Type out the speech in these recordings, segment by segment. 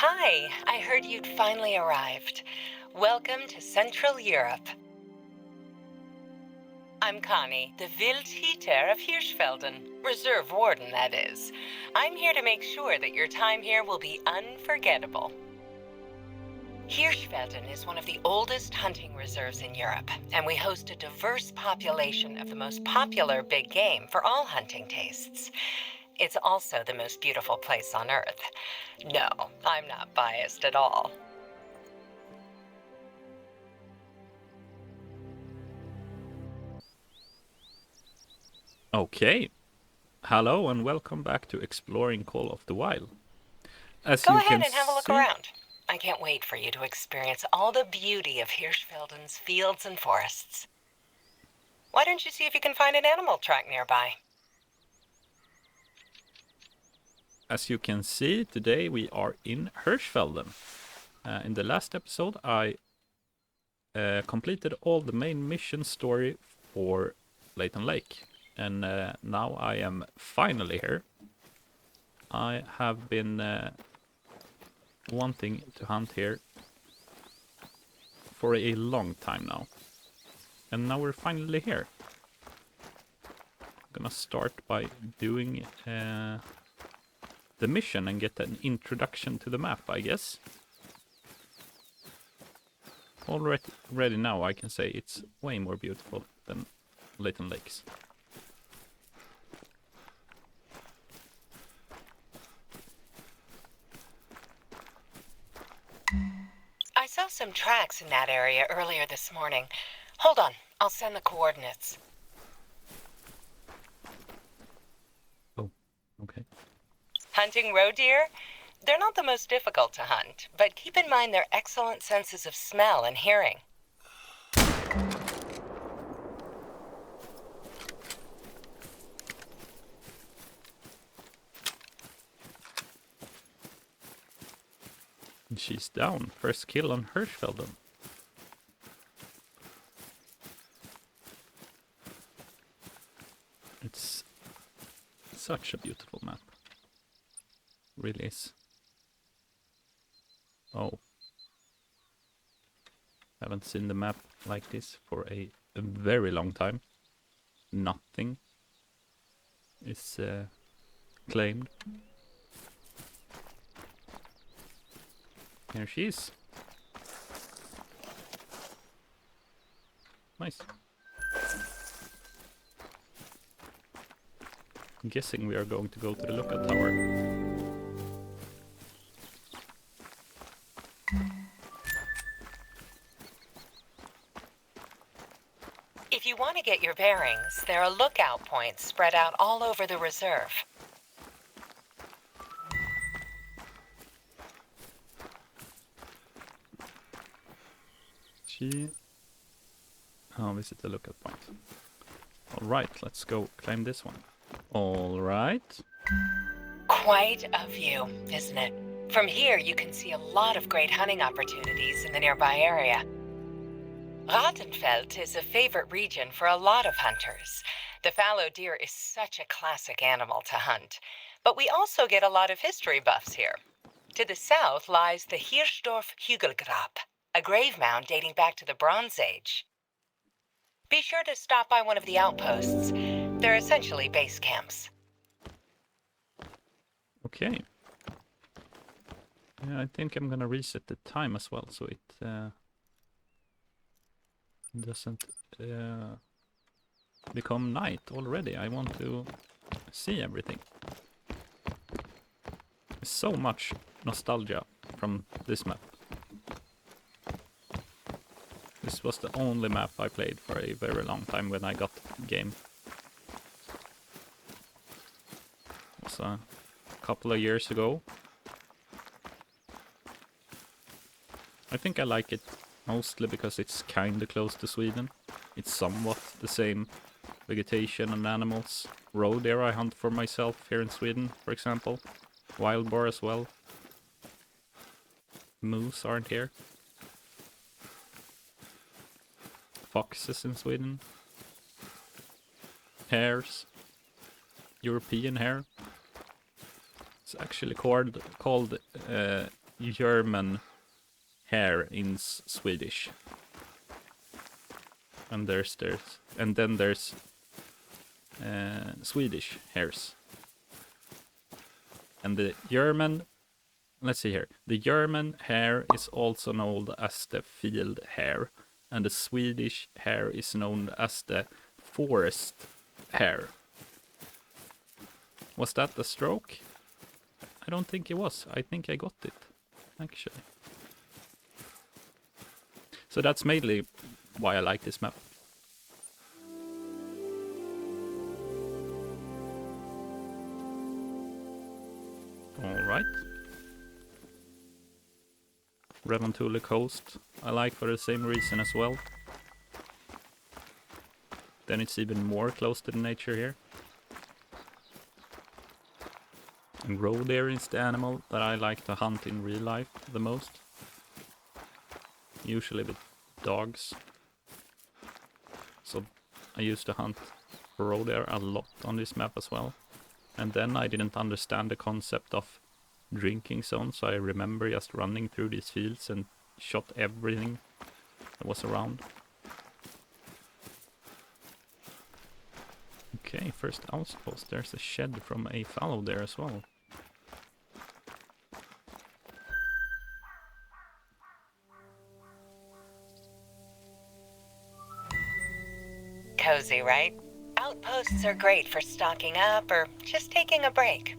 Hi, I heard you'd finally arrived. Welcome to Central Europe. I'm Connie, the Wildhüter of Hirschfelden, reserve warden, that is. I'm here to make sure that your time here will be unforgettable. Hirschfelden is one of the oldest hunting reserves in Europe, and we host a diverse population of the most popular big game for all hunting tastes. It's also the most beautiful place on Earth. No, I'm not biased at all. Okay. Hello and welcome back to Exploring Call of the Wild. As Go you ahead can and have a look see, around. I can't wait for you to experience all the beauty of Hirschfelden's fields and forests. Why don't you see if you can find an animal track nearby? today we are in Hirschfelden. In the last episode, I completed all the main mission story for Layton Lake, and now I am finally here. I have been wanting to hunt here for a long time now, and now we're finally here. I'm gonna start by doing the mission and get an introduction to the map, I guess. Already now I can say it's way more beautiful than Layton Lakes. I saw some tracks in that area earlier this morning. Hold on, I'll send the coordinates. Oh, okay. Hunting roe deer? They're not the most difficult to hunt, but keep in mind their excellent senses of smell and hearing. And she's down. First kill on Hirschfelden. It's such a beautiful map. Really is. Oh. Haven't seen the map like this for a very long time. Nothing is claimed. Here she is. Nice. I'm guessing we are going to go to the lookout tower. If you want to get your bearings, there are lookout points spread out all over the reserve. Oh, visit the lookout point. Alright, let's go climb this one. Alright. Quite a view, isn't it? From here, you can see a lot of great hunting opportunities in the nearby area. Rattenfeld is a favorite region for a lot of hunters. The fallow deer is such a classic animal to hunt. But we also get a lot of history buffs here. To the south lies the Hirschdorf Hügelgrab, a grave mound dating back to the Bronze Age. Be sure to stop by one of the outposts. They're essentially base camps. Okay. Yeah, I think I'm gonna reset the time as well, so it doesn't become night already. I want to see everything. So much nostalgia from this map. This was the only map I played for a very long time when I got the game. It was a couple of years ago. I think I like it mostly because it's kinda close to Sweden. It's somewhat the same vegetation and animals. Roe deer I hunt for myself here in Sweden, for example. Wild boar as well. Moose aren't here. Foxes in Sweden. Hares. European hare. It's actually called German hare in Swedish. And then there's Swedish hares. And the German, let's see here. The German hare is also known as the field hare, and the Swedish hare is known as the forest hare. Was that a stroke? I don't think it was. I think I got it, actually. So that's mainly why I like this map. Alright. Reventule Coast I like for the same reason as well. Then it's even more close to the nature here. And roe deer is the animal that I like to hunt in real life the most. Usually with dogs. So I used to hunt roe deer a lot on this map as well. And then I didn't understand the concept of drinking zones, so I remember just running through these fields and shot everything that was around. Okay, first outpost. There's a shed from a fallow there as well. Cozy, right? Outposts are great for stocking up or just taking a break.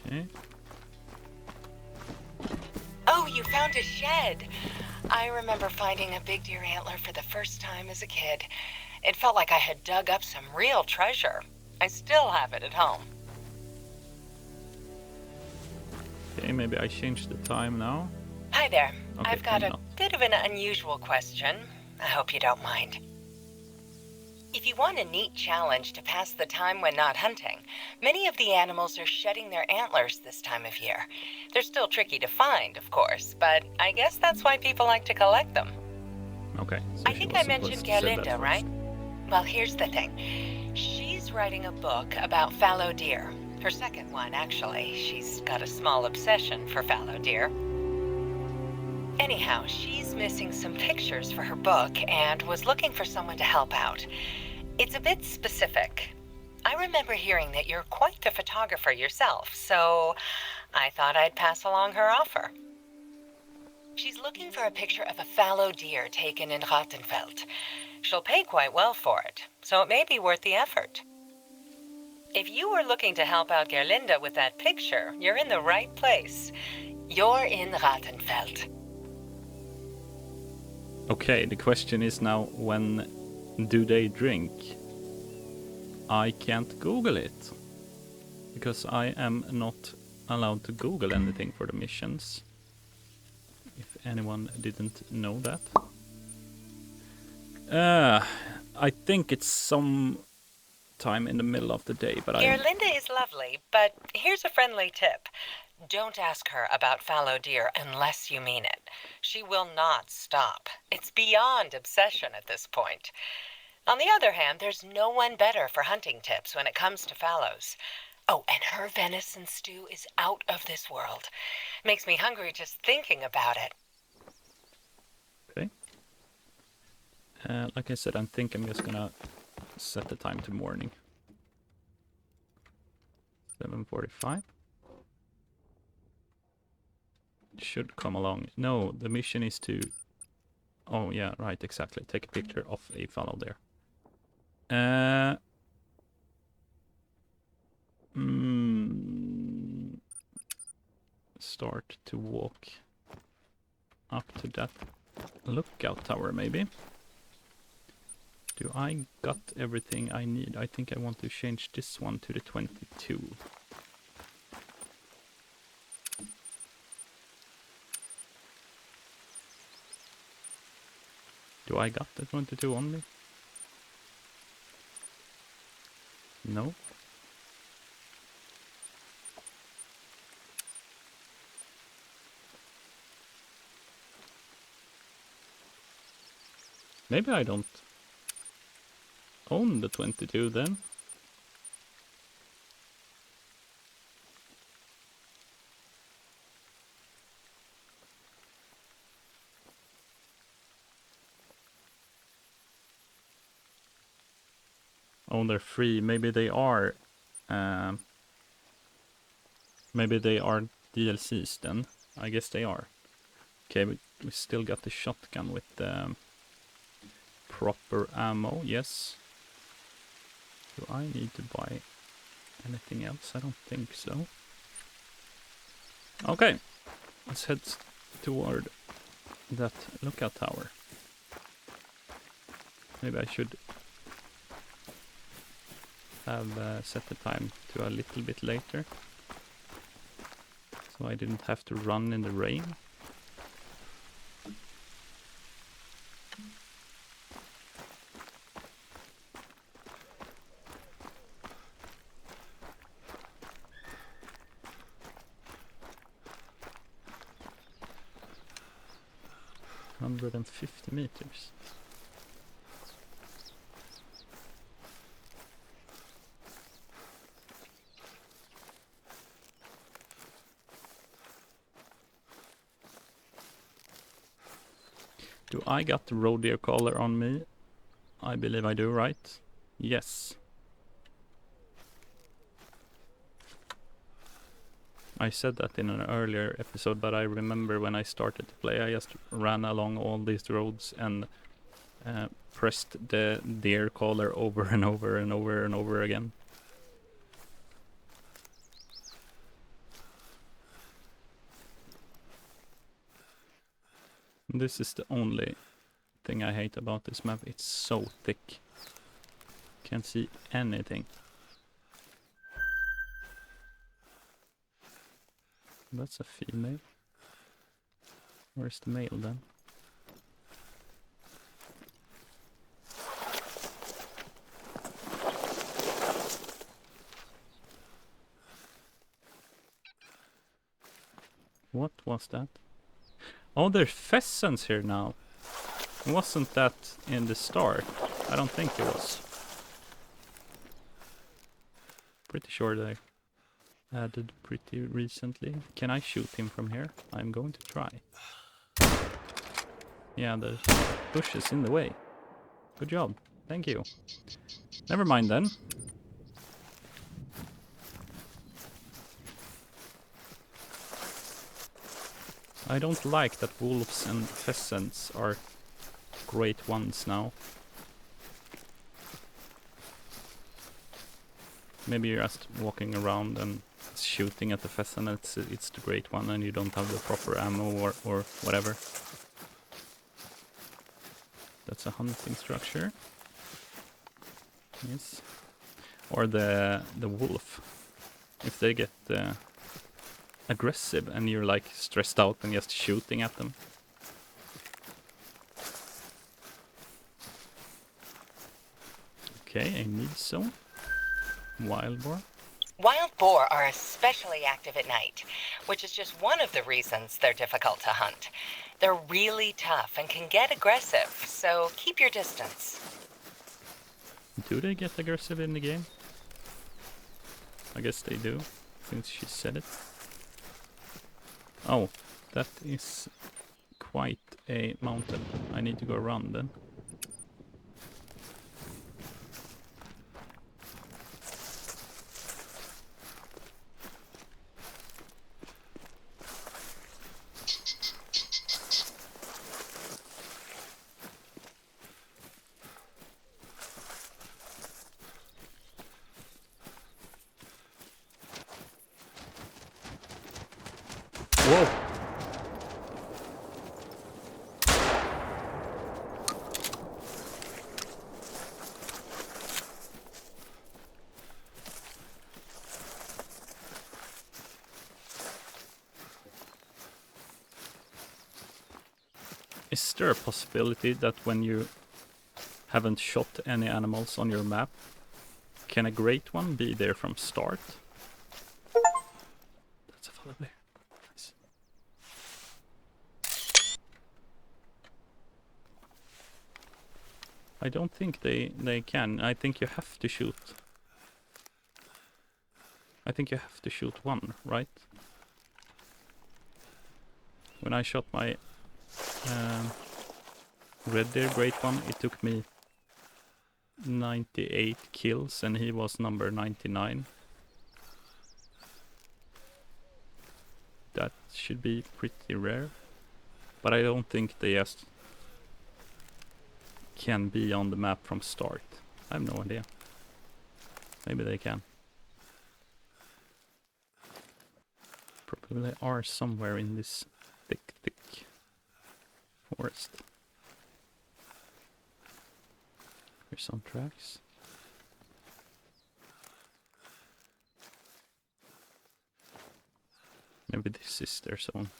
Okay. Oh, you found a shed. I remember finding a big deer antler for the first time as a kid. It felt like I had dug up some real treasure. I still have it at home. Okay, maybe I change the time now. Hi there. Okay, I've got maybe a not. bit of an unusual question. I hope you don't mind. If you want a neat challenge to pass the time when not hunting, many of the animals are shedding their antlers this time of year. They're still tricky to find, of course, but I guess that's why people like to collect them. Okay, so I she think was I supposed mentioned to say that Gerlinda, first. right? Well, here's the thing. She's writing a book about fallow deer. Her second one, actually. She's got a small obsession for fallow deer. Anyhow, she's missing some pictures for her book and was looking for someone to help out. It's a bit specific. I remember hearing that you're quite the photographer yourself, so I thought I'd pass along her offer. She's looking for a picture of a fallow deer taken in Rattenfeld. She'll pay quite well for it, so it may be worth the effort. If you were looking to help out Gerlinda with that picture, you're in the right place. You're in Rattenfeld. Okay, the question is now, when do they drink? I can't Google it, because I am not allowed to Google anything for the missions. If anyone didn't know that. I think it's some time in the middle of the day, but Gerlinda is lovely, but here's a friendly tip. Don't ask her about fallow deer unless you mean it. She will not stop. It's beyond obsession at this point. On the other hand, there's no one better for hunting tips when it comes to fallows. Oh, and her venison stew is out of this world. Makes me hungry just thinking about it. Okay. Like I said, I think I'm just gonna set the time to morning. 7:45. Should come along. No, the mission is to... Oh, yeah, right, exactly. Take a picture of a fallow deer. Start to walk up to that lookout tower, maybe. Do I got everything I need? I think I want to change this one to the 22. Do I got the 22 only? No. Maybe I don't own the 22 then. Oh, they're free. Maybe they are. Maybe they are DLCs then. I guess they are. Okay, we still got the shotgun with the proper ammo. Yes. Do I need to buy anything else? I don't think so. Okay, let's head toward that lookout tower. Maybe I should have set the time to a little bit later, so I didn't have to run in the rain. $150 meters. Do I got the rodeo collar on me? I believe I do, right? Yes. I said that in an earlier episode, but I remember when I started to play, I just ran along all these roads and pressed the deer collar over and over and over and over again. This is the only thing I hate about this map. It's so thick. Can't see anything. That's a female. Where's the male then? What was that? Oh, there's pheasants here now. Wasn't that in the start? I don't think it was. Pretty sure they added pretty recently. Can I shoot him from here? I'm going to try. Yeah, the bush is in the way. Good job. Thank you. Never mind then. I don't like that wolves and pheasants are great ones now. Maybe you're just walking around and shooting at the pheasant, it's the great one, and you don't have the proper ammo or whatever. That's a hunting structure. Yes. Or the wolf. If they get aggressive and you're like stressed out and just shooting at them. Okay, a need zone. Wild boar. Wild boar are especially active at night, which is just one of the reasons they're difficult to hunt. They're really tough and can get aggressive, so keep your distance. Do they get aggressive in the game? I guess they do, since she said it. Oh, that is quite a mountain. I need to go around then. Whoa! Is there a possibility that when you haven't shot any animals on your map, can a great one be there from start? That's a follow there. Nice. I don't think they can. I think you have to shoot. I think you have to shoot one, right? When I shot my red deer great one, it took me 98 kills and he was number 99. That should be pretty rare. But I don't think they just can be on the map from start. I have no idea. Maybe they can. Probably are somewhere in this thick forest. Here's some tracks. Maybe this is their zone.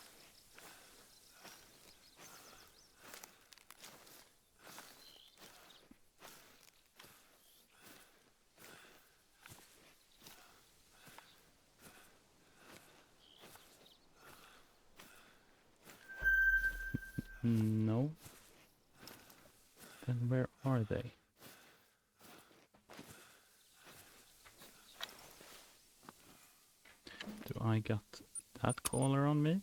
No. Then where are they? Do I got that caller on me?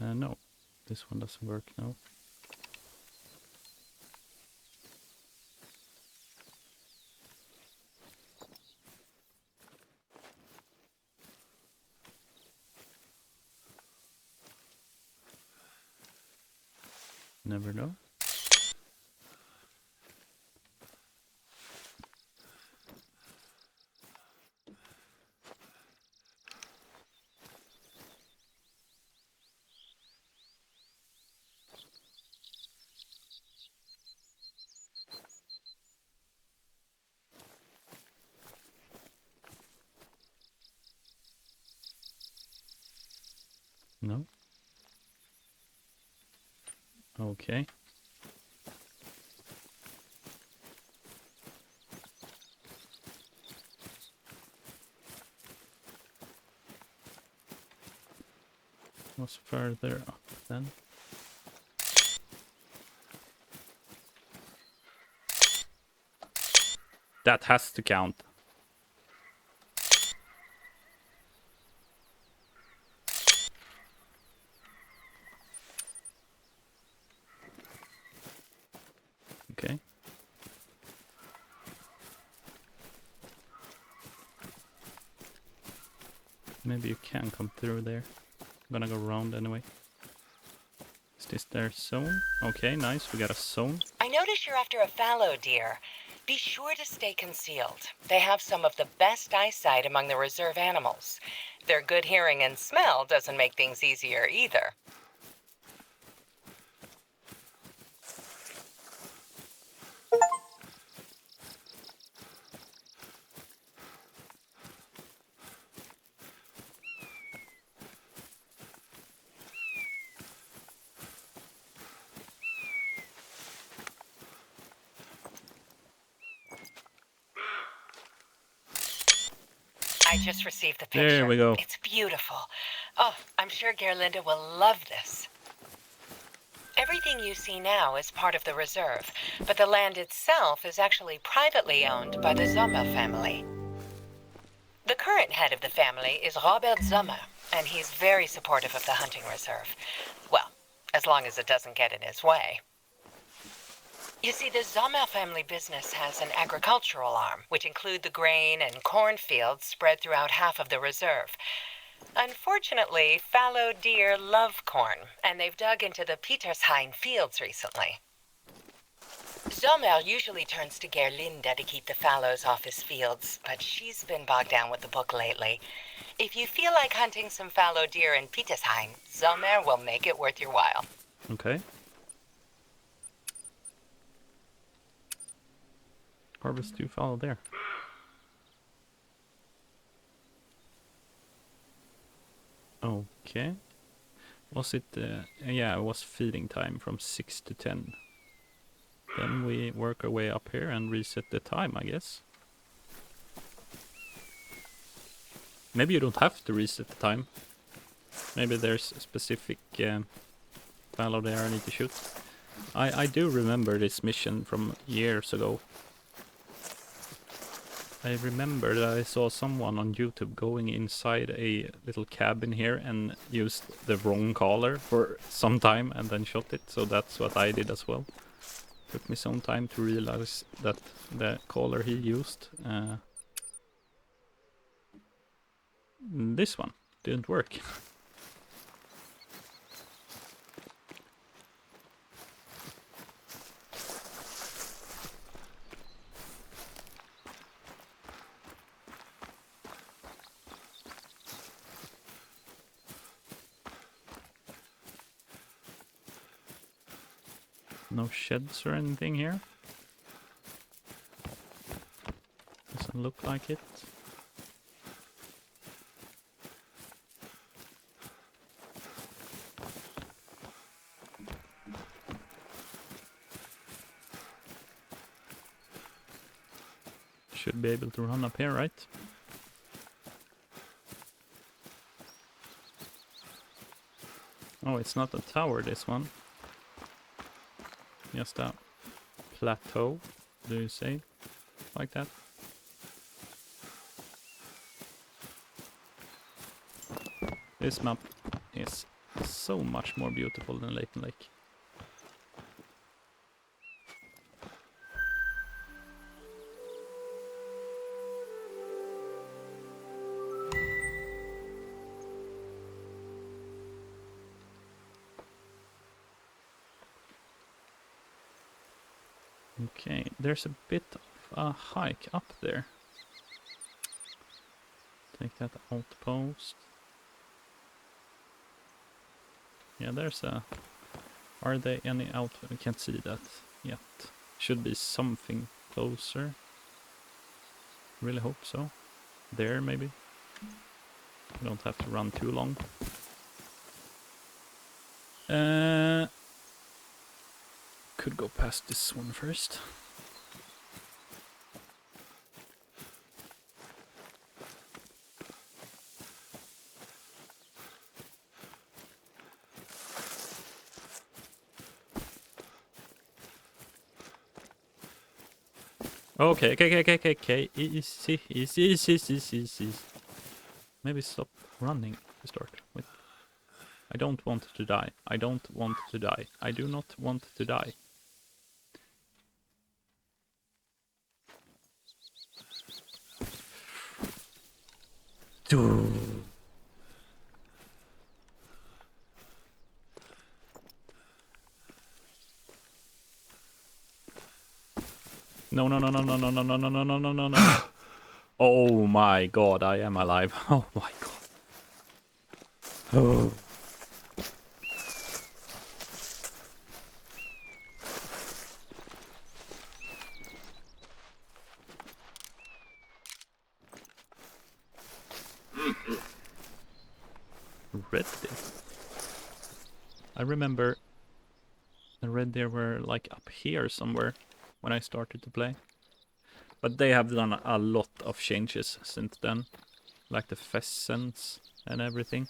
No. This one doesn't work, no. Never know. No. Okay. Was further up then. That has to count. Okay. Maybe you can come through there. I'm gonna go around anyway. Is this their zone? Okay, nice. We got a zone. I notice you're after a fallow deer. Be sure to stay concealed. They have some of the best eyesight among the reserve animals. Their good hearing and smell doesn't make things easier either. I just received the picture. There we go. It's beautiful. Oh, I'm sure Gerlinda will love this. Everything you see now is part of the reserve, but the land itself is actually privately owned by the Sommer family. The current head of the family is Robert Sommer, and he's very supportive of the hunting reserve. Well, as long as it doesn't get in his way. You see, the Sommer family business has an agricultural arm, which include the grain and cornfields spread throughout half of the reserve. Unfortunately, fallow deer love corn, and they've dug into the Petershain fields recently. Sommer usually turns to Gerlinda to keep the fallows off his fields, but she's been bogged down with the book lately. If you feel like hunting some fallow deer in Petershain, Sommer will make it worth your while. Okay. Harvest 2 fallow there. Okay. Was it, yeah, it was feeding time from 6 to 10. Then we work our way up here and reset the time, I guess. Maybe you don't have to reset the time. Maybe there's a specific fallow there I need to shoot. I do remember this mission from years ago. I remember that I saw someone on YouTube going inside a little cabin here and used the wrong collar for some time and then shot it, so that's what I did as well. Took me some time to realize that the collar he used, this one, didn't work. No sheds or anything here. Doesn't look like it. Should be able to run up here, right? Oh, it's not a tower, this one. Just a plateau, do you say? Like that? This map is so much more beautiful than Leighton Lake. Okay, there's a bit of a hike up there. Take that outpost. Yeah, there's a... Are there any out? I can't see that yet. Should be something closer. Really hope so. There, maybe. I don't have to run too long. Could go past this one first. Okay. Easy. Maybe stop running to start with. I don't want to die. I don't want to die. I do not want to die. No. Oh my god, I am alive. Oh my god. Oh. Red deer. I remember the red deer were like up here somewhere when I started to play. But they have done a lot of changes since then. Like the pheasants and everything.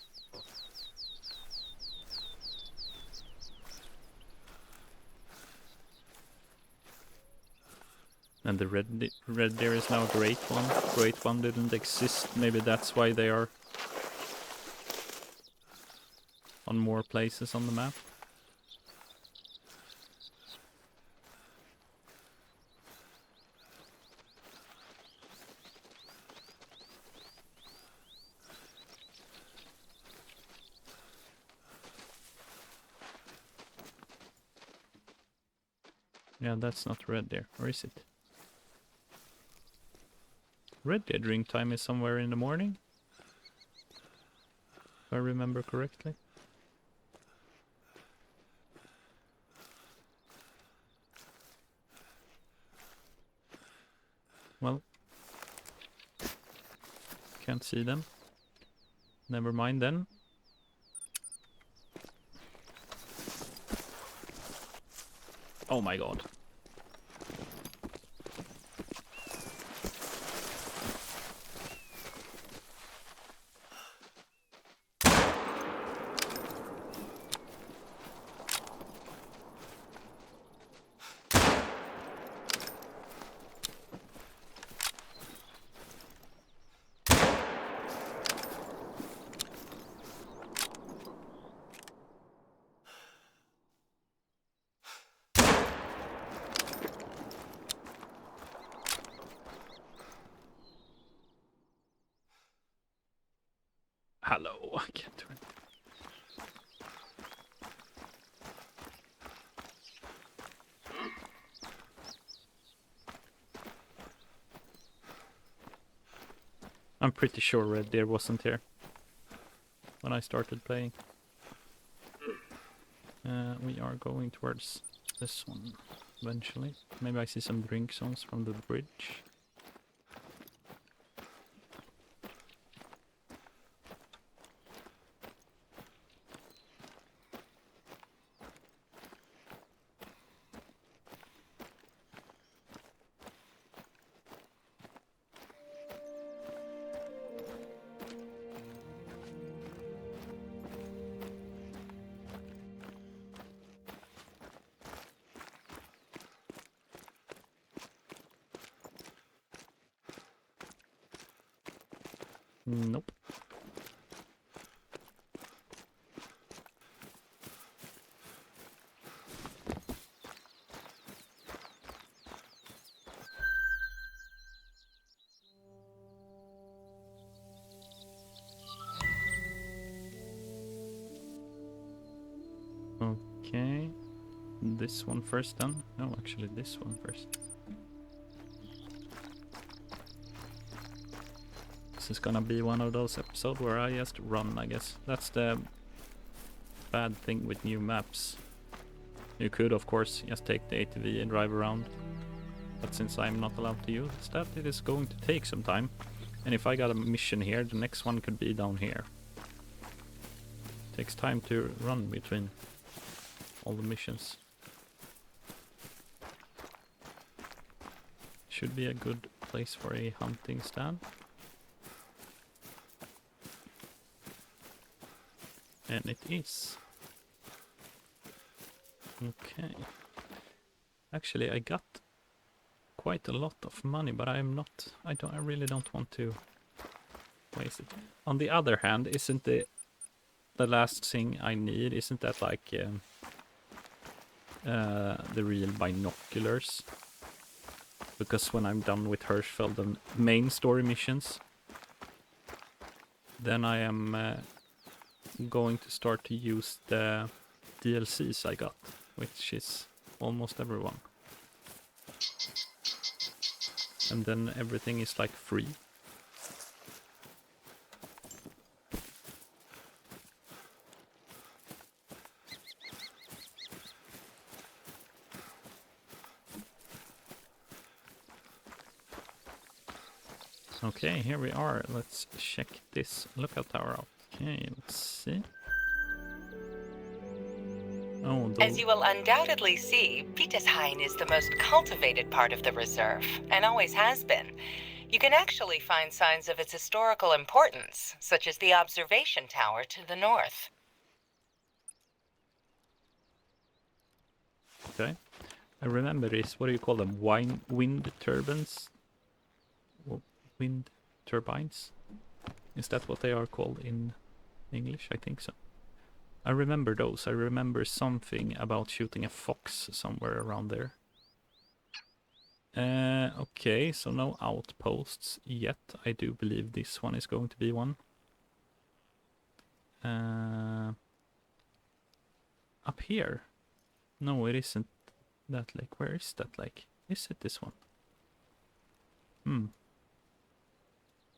And the red deer is now a great one. Great one didn't exist. Maybe that's why they are on more places on the map. Yeah, that's not red deer. Or is it? Red deer drink time is somewhere in the morning. If I remember correctly. Well, can't see them. Never mind then. Oh my god. fallow. I can't do it. I'm pretty sure red deer wasn't here when I started playing. We are going towards this one eventually. Maybe I see some drink zones from the bridge. Nope. Okay. This one first then. No, actually this one first. This is gonna be one of those episodes where I just run, I guess. That's the bad thing with new maps. You could, of course, just take the ATV and drive around. But since I'm not allowed to use that, it is going to take some time. And if I got a mission here, the next one could be down here. Takes time to run between all the missions. Should be a good place for a hunting stand. And it is. Okay. Actually, I got quite a lot of money, but I really don't want to waste it. On the other hand, isn't the last thing I need, isn't that like the real binoculars? Because when I'm done with Hirschfelden main story missions, then I am going to start to use the DLCs I got, which is almost everyone. And then everything is like free. Okay, here we are. Let's check this lookout tower out. Okay, let's see. Oh, As you will undoubtedly see, Petershain is the most cultivated part of the reserve, and always has been. You can actually find signs of its historical importance, such as the observation tower to the north. Okay. I remember this. What do you call them? Wind turbines? Wind turbines? Is that what they are called in English? I think so. I remember those. I remember something about shooting a fox somewhere around there. Okay, so no outposts yet. I do believe this one is going to be one. Up here? No, it isn't that lake. Where is that lake? Is it this one?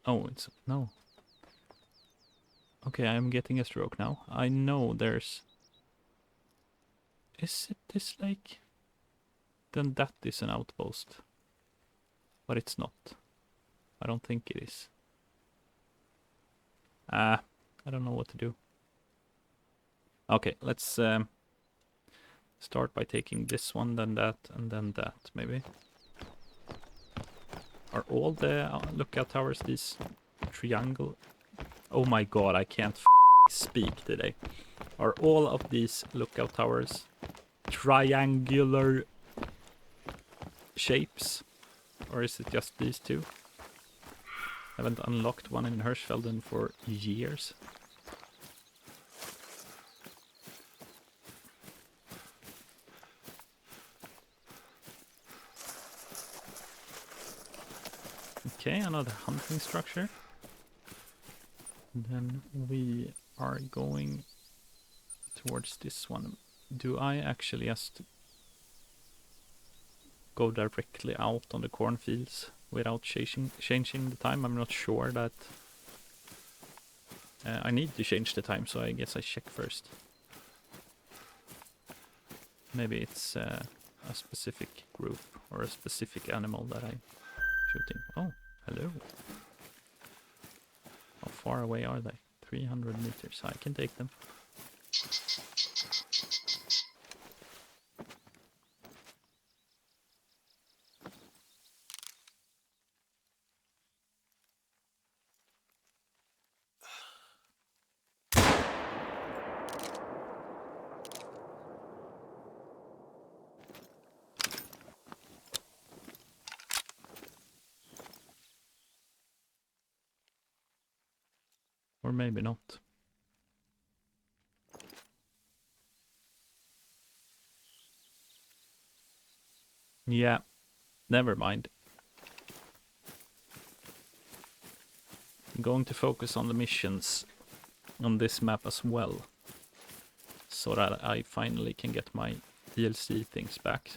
Oh, it's... no. Okay, I'm getting a stroke now. I know there's... Is it this lake? Then that is an outpost. But it's not. I don't think it is. I don't know what to do. Okay, let's start by taking this one, then that, and then that, maybe. Are all the lookout towers these triangle? Oh my god, I can't speak today. Are all of these lookout towers triangular shapes? Or is it just these two? I haven't unlocked one in Hirschfelden for years. Okay, another hunting structure. Then we are going towards this one. Do I actually just go directly out on the cornfields without changing the time? I'm not sure that I need to change the time, so I guess I check first. Maybe it's a specific group or a specific animal that I'm shooting. Oh, hello. How far away are they? 300 meters. I can take them. Or maybe not. Yeah, never mind. I'm going to focus on the missions on this map as well, so that I finally can get my DLC things back.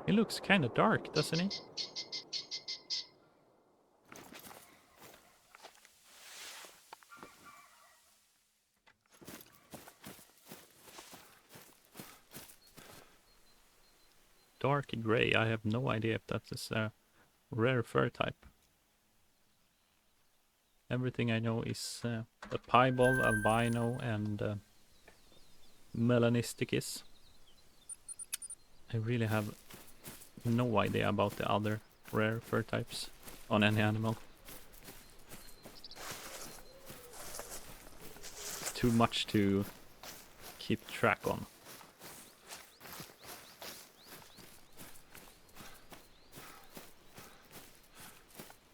He looks kind of dark, doesn't he? Dark gray. I have no idea if that is a rare fur type. Everything I know is a piebald, albino, and melanisticus. I really have no idea about the other rare fur types on any animal. Too much to keep track on.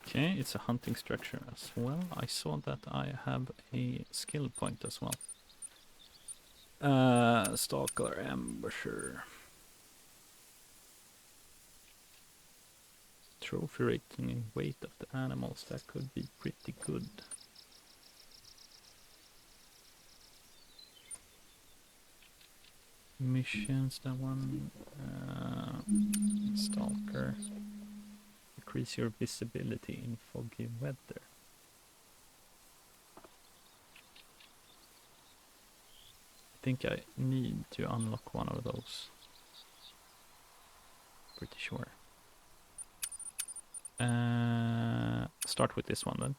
Okay, it's a hunting structure as well. I saw that I have a skill point as well. Stalker, ambusher. Trophy rating and weight of the animals, that could be pretty good. Missions, that one. Stalker. Increase your visibility in foggy weather. I think I need to unlock one of those. Pretty sure. Start with this one then.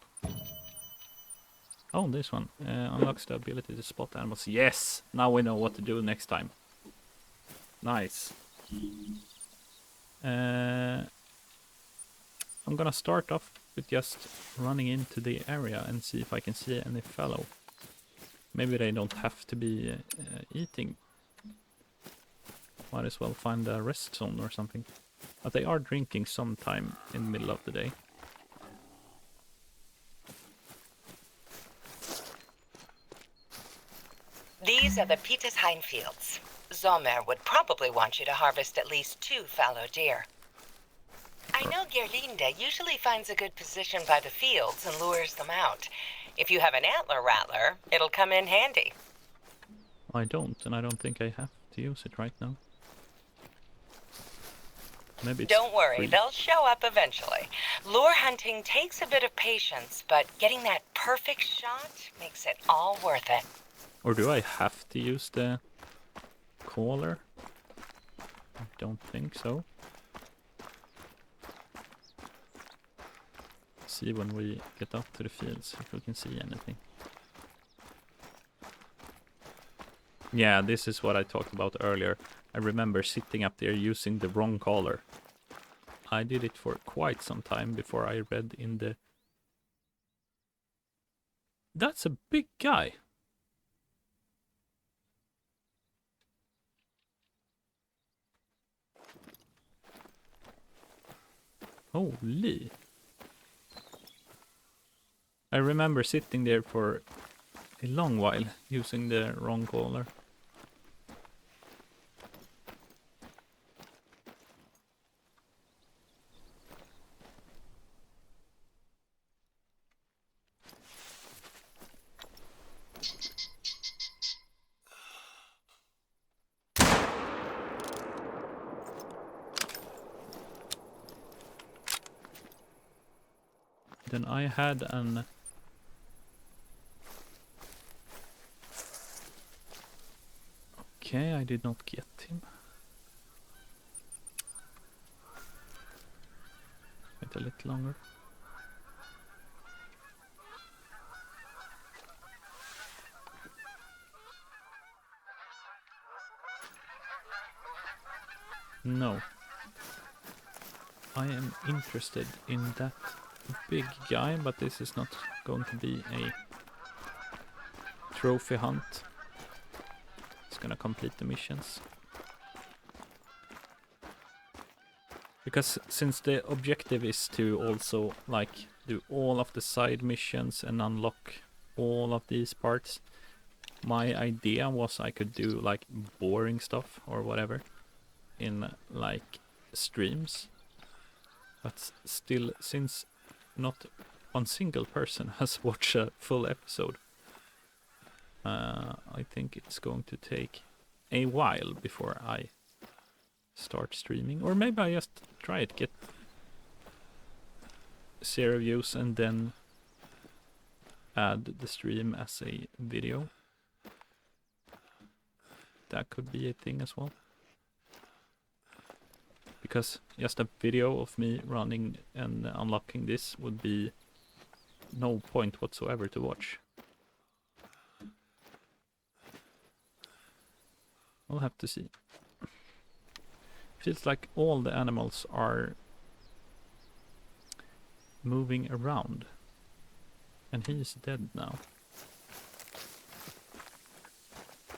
Oh, this one. Unlocks the ability to spot animals. Yes! Now we know what to do next time. Nice. I'm gonna start off with just running into the area and see if I can see any fallow. Maybe they don't have to be eating. Might as well find a rest zone or something. But they are drinking sometime in the middle of the day. These are the Petersheim fields. Zomer would probably want you to harvest at least 2 fallow deer. I know Gerlinde usually finds a good position by the fields and lures them out. If you have an antler rattler, it'll come in handy. I don't, and I don't think I have to use it right now. Maybe it's Don't worry, free. they'll show up eventually. Lure hunting takes a bit of patience, but getting that perfect shot makes it all worth it. Or do I have to use the caller? I don't think so. See when we get up to the fields if we can see anything. Yeah, this is what I talked about earlier. I remember sitting up there using the wrong caller. I did it for quite some time before I read in the... That's a big guy. Holy. I remember sitting there for a long while using the wrong collar. Then I had an okay, I did not get him. Wait a little longer. No. I am interested in that big guy, but this is not going to be a trophy hunt. It's gonna complete the missions. Because since the objective is to also like do all of the side missions and unlock all of these parts, my idea was I could do like boring stuff or whatever in like streams. But still, since not one single person has watched a full episode, I think it's going to take a while before I start streaming. Or maybe I just try it, get 0 views and then add the stream as a video. That could be a thing as well. Because just a video of me running and unlocking this would be no point whatsoever to watch. We'll have to see. Feels like all the animals are moving around. And he is dead now.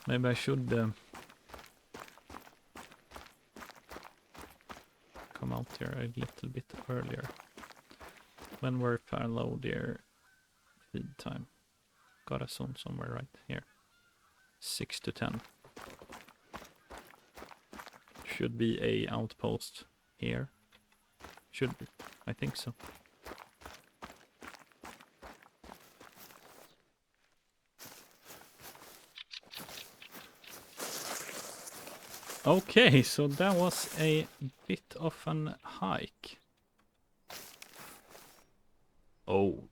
Maybe I should come out here a little bit earlier. When we're fallow deer feed time. Got a zone somewhere right here. 6 to 10. Should be a outpost here. Should be. I think so. Okay, so that was a bit of an hike. Oh.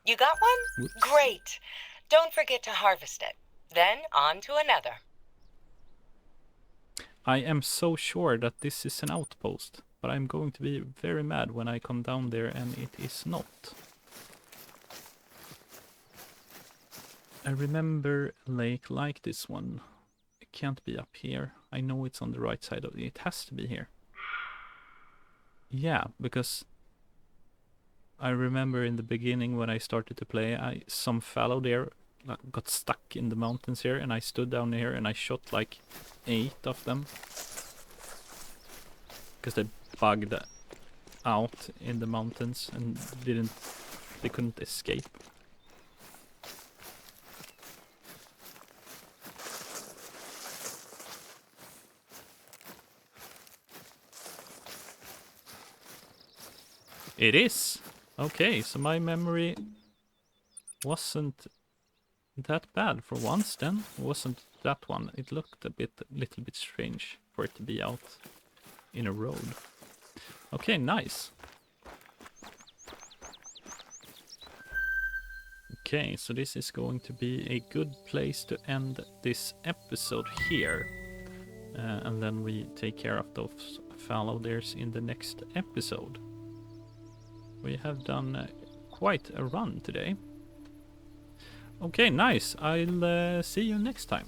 You got one? Whoops. Great. Don't forget to harvest it. Then on to another. I am so sure that this is an outpost, but I'm going to be very mad when I come down there and it is not. I remember a lake like this one. It can't be up here. I know it's on the right side of it. It has to be here. Yeah, because I remember in the beginning when I started to play, some fallow deer got stuck in the mountains here, and I stood down here and I shot like 8 of them. Because they bugged out in the mountains and they couldn't escape. It is! Okay, so my memory wasn't that bad for once then. It wasn't that one. It looked little bit strange for it to be out in a road. Okay, nice. Okay, so this is going to be a good place to end this episode here. And then we take care of those fallow deers in the next episode. We have done quite a run today. Okay, nice. I'll see you next time.